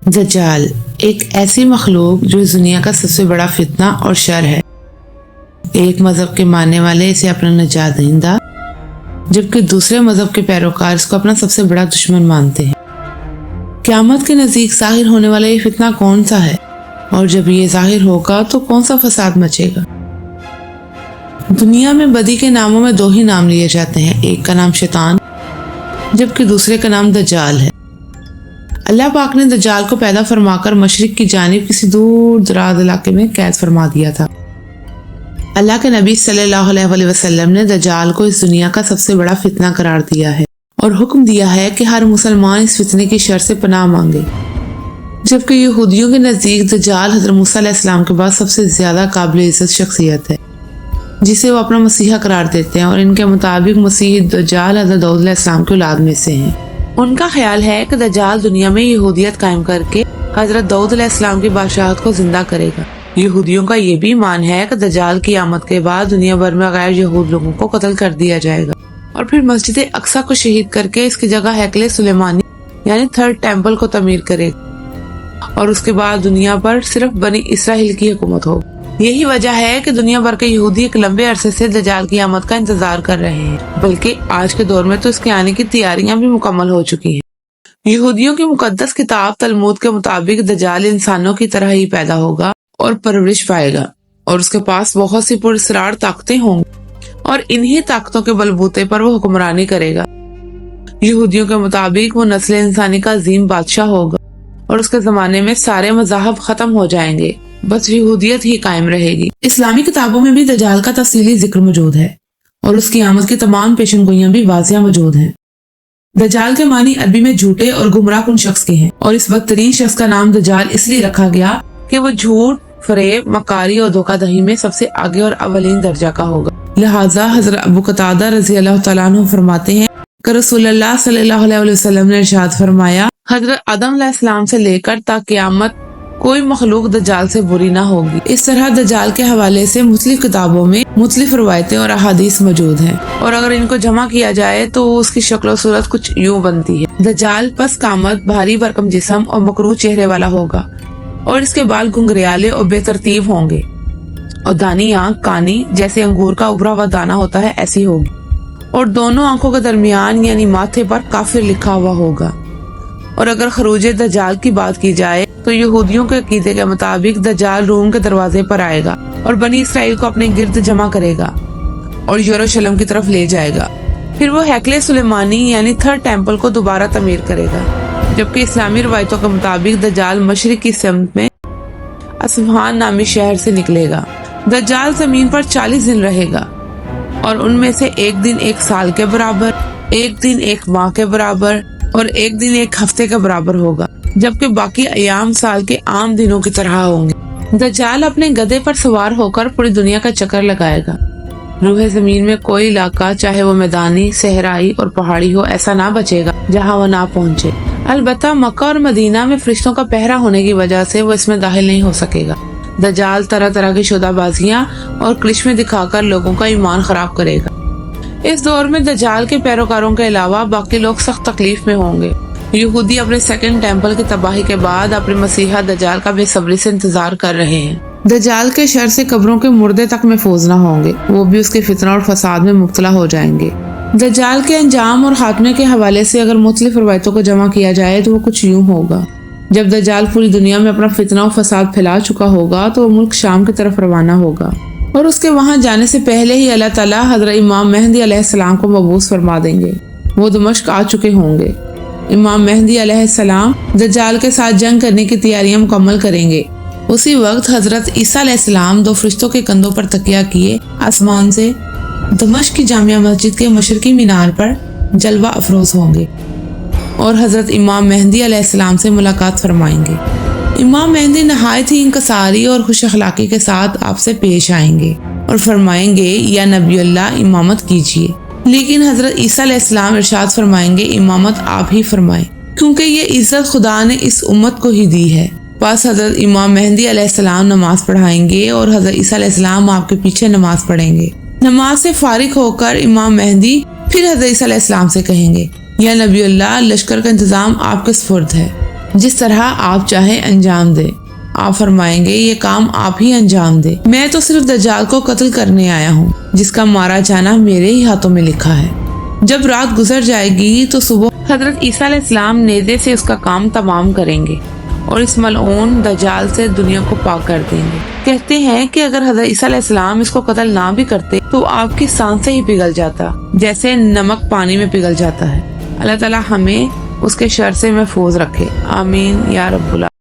دجال ایک ایسی مخلوق جو اس دنیا کا سب سے بڑا فتنہ اور شر ہے۔ ایک مذہب کے ماننے والے اسے اپنا نجات دہندہ، جبکہ دوسرے مذہب کے پیروکار اس کو اپنا سب سے بڑا دشمن مانتے ہیں۔ قیامت کے نزدیک ظاہر ہونے والا یہ فتنہ کون سا ہے، اور جب یہ ظاہر ہوگا تو کون سا فساد مچے گا؟ دنیا میں بدی کے ناموں میں دو ہی نام لیے جاتے ہیں، ایک کا نام شیطان جبکہ دوسرے کا نام دجال ہے۔ اللہ پاک نے دجال کو پیدا فرما کر مشرق کی جانب کسی دور دراز علاقے میں قید فرما دیا تھا۔ اللہ کے نبی صلی اللہ علیہ وسلم نے دجال کو اس دنیا کا سب سے بڑا فتنہ قرار دیا ہے اور حکم دیا ہے کہ ہر مسلمان اس فتنے کی شر سے پناہ مانگے، جبکہ یہودیوں کے نزدیک دجال حضرت موسیٰ علیہ السلام کے بعد سب سے زیادہ قابل عزت شخصیت ہے، جسے وہ اپنا مسیحا قرار دیتے ہیں، اور ان کے مطابق مسیح دجال حضرت داؤد علیہ السلام کی اولاد میں سے ہیں۔ ان کا خیال ہے کہ دجال دنیا میں یہودیت قائم کر کے حضرت داؤد علیہ السلام کی بادشاہت کو زندہ کرے گا۔ یہودیوں کا یہ بھی ایمان ہے کہ دجال کی آمد کے بعد دنیا بھر میں غیر یہود لوگوں کو قتل کر دیا جائے گا، اور پھر مسجد اقصی کو شہید کر کے اس کی جگہ ہیکل سلیمانی یعنی تھرڈ ٹیمپل کو تعمیر کرے گا، اور اس کے بعد دنیا پر صرف بنی اسرائیل کی حکومت ہوگی۔ یہی وجہ ہے کہ دنیا بھر کے یہودی ایک لمبے عرصے سے دجال کی آمد کا انتظار کر رہے ہیں، بلکہ آج کے دور میں تو اس کے آنے کی تیاریاں بھی مکمل ہو چکی ہیں۔ یہودیوں کی مقدس کتاب تلمود کے مطابق دجال انسانوں کی طرح ہی پیدا ہوگا اور پرورش پائے گا، اور اس کے پاس بہت سی پراسرار طاقتیں ہوں گی، اور انہی طاقتوں کے بلبوتے پر وہ حکمرانی کرے گا۔ یہودیوں کے مطابق وہ نسل انسانی کا عظیم بادشاہ ہوگا، اور اس کے زمانے میں سارے مذاہب ختم ہو جائیں گے، بس یہودیت ہی قائم رہے گی۔ اسلامی کتابوں میں بھی دجال کا تفصیلی ذکر موجود ہے، اور اس کی آمد کی تمام پیشن گوئیاں بھی واضح موجود ہیں۔ دجال کے معنی عربی میں جھوٹے اور گمراہ کن شخص کے ہیں، اور اس بدترین شخص کا نام دجال اس لیے رکھا گیا کہ وہ جھوٹ، فریب، مکاری اور دھوکہ دہی میں سب سے آگے اور اولین درجہ کا ہوگا۔ لہٰذا حضرت ابو قتادہ رضی اللہ تعالیٰ عنہ فرماتے ہیں کہ رسول اللہ صلی اللہ علیہ وسلم نے ارشاد فرمایا، حضرت آدم علیہ السلام سے لے کر تا قیامت کوئی مخلوق دجال سے بری نہ ہوگی۔ اس طرح دجال کے حوالے سے مختلف کتابوں میں مختلف روایتیں اور احادیث موجود ہیں، اور اگر ان کو جمع کیا جائے تو اس کی شکل و صورت کچھ یوں بنتی ہے۔ دجال پس قامت، بھاری بھرکم جسم اور مکروہ چہرے والا ہوگا، اور اس کے بال گھنگریالے اور بے ترتیب ہوں گے، اور دانی آنکھ کانی جیسے انگور کا ابھرا ہوا دانہ ہوتا ہے ایسی ہوگی، اور دونوں آنکھوں کے درمیان یعنی ماتھے پر کافر لکھا ہوا ہوگا۔ اور اگر خروج دجال کی بات کی جائے تو یہودیوں کے عقیدے کے مطابق دجال روم کے دروازے پر آئے گا اور بنی اسرائیل کو اپنے گرد جمع کرے گا اور یروشلم کی طرف لے جائے گا، پھر وہ ہیکل سلیمانی یعنی تھرڈ ٹیمپل کو دوبارہ تعمیر کرے گا، جبکہ اسلامی روایتوں کے مطابق دجال مشرق کی سمت میں اصفہان نامی شہر سے نکلے گا۔ دجال زمین پر 40 دن رہے گا، اور ان میں سے ایک دن ایک سال کے برابر، ایک دن ایک ماہ کے برابر، اور ایک دن ایک ہفتے کے برابر ہوگا، جبکہ باقی ایام سال کے عام دنوں کی طرح ہوں گے۔ دجال اپنے گدھے پر سوار ہو کر پوری دنیا کا چکر لگائے گا۔ روح زمین میں کوئی علاقہ چاہے وہ میدانی، صحرائی اور پہاڑی ہو ایسا نہ بچے گا جہاں وہ نہ پہنچے۔ البتہ مکہ اور مدینہ میں فرشتوں کا پہرا ہونے کی وجہ سے وہ اس میں داخل نہیں ہو سکے گا۔ دجال طرح طرح کی شودہ بازیاں اور کرشمے دکھا کر لوگوں کا ایمان خراب کرے گا۔ اس دور میں دجال کے پیروکاروں کے علاوہ باقی لوگ سخت تکلیف میں ہوں گے۔ یہودی اپنے سیکنڈ ٹیمپل کی تباہی کے بعد اپنے مسیحا دجال کا بے صبری سے انتظار کر رہے ہیں۔ دجال کے شر سے قبروں کے مردے تک محفوظ نہ ہوں گے، وہ بھی اس کے فتنہ اور فساد میں مبتلا ہو جائیں گے۔ دجال کے انجام اور خاتمے کے حوالے سے اگر مختلف روایتوں کو جمع کیا جائے تو وہ کچھ یوں ہوگا۔ جب دجال پوری دنیا میں اپنا فتنہ و فساد پھیلا چکا ہوگا تو وہ ملک شام کی طرف روانہ ہوگا، اور اس کے وہاں جانے سے پہلے ہی اللہ تعالیٰ حضرت امام مہدی علیہ السلام کو مبعوث فرما دیں گے۔ وہ دمشق آ چکے ہوں گے۔ امام مہدی علیہ السلام دجال کے ساتھ جنگ کرنے کی تیاریاں مکمل کریں گے۔ اسی وقت حضرت عیسیٰ علیہ السلام 2 فرشتوں کے کندھوں پر تکیہ کیے آسمان سے دمشق کی جامع مسجد کے مشرقی مینار پر جلوہ افروز ہوں گے، اور حضرت امام مہدی علیہ السلام سے ملاقات فرمائیں گے۔ امام مہدی نہایت ہی انکساری اور خوش اخلاقی کے ساتھ آپ سے پیش آئیں گے اور فرمائیں گے، یا نبی اللہ امامت کیجیے، لیکن حضرت عیسیٰ علیہ السلام ارشاد فرمائیں گے، امامت آپ ہی فرمائیں، کیونکہ یہ عزت خدا نے اس امت کو ہی دی ہے۔ پس حضرت امام مہدی علیہ السلام نماز پڑھائیں گے، اور حضرت عیسیٰ علیہ السلام آپ کے پیچھے نماز پڑھیں گے۔ نماز سے فارغ ہو کر امام مہدی پھر حضرت عیسیٰ علیہ السلام سے کہیں گے، یا نبی اللہ لشکر کا انتظام آپ کے سپرد ہے۔ جس طرح آپ چاہیں انجام دے۔ آپ فرمائیں گے یہ کام آپ ہی انجام دے، میں تو صرف دجال کو قتل کرنے آیا ہوں جس کا مارا جانا میرے ہی ہاتھوں میں لکھا ہے۔ جب رات گزر جائے گی تو صبح حضرت عیسیٰ علیہ السلام نیزے سے اس کا کام تمام کریں گے اور اس ملعون دجال سے دنیا کو پاک کر دیں گے۔ کہتے ہیں کہ اگر حضرت عیسیٰ علیہ السلام اس کو قتل نہ بھی کرتے تو آپ کی سانسیں ہی پگھل جاتا، جیسے نمک پانی میں پگھل جاتا ہے۔ اللہ تعالیٰ ہمیں اس کے شر سے محفوظ رکھے، آمین یا رب العالمین۔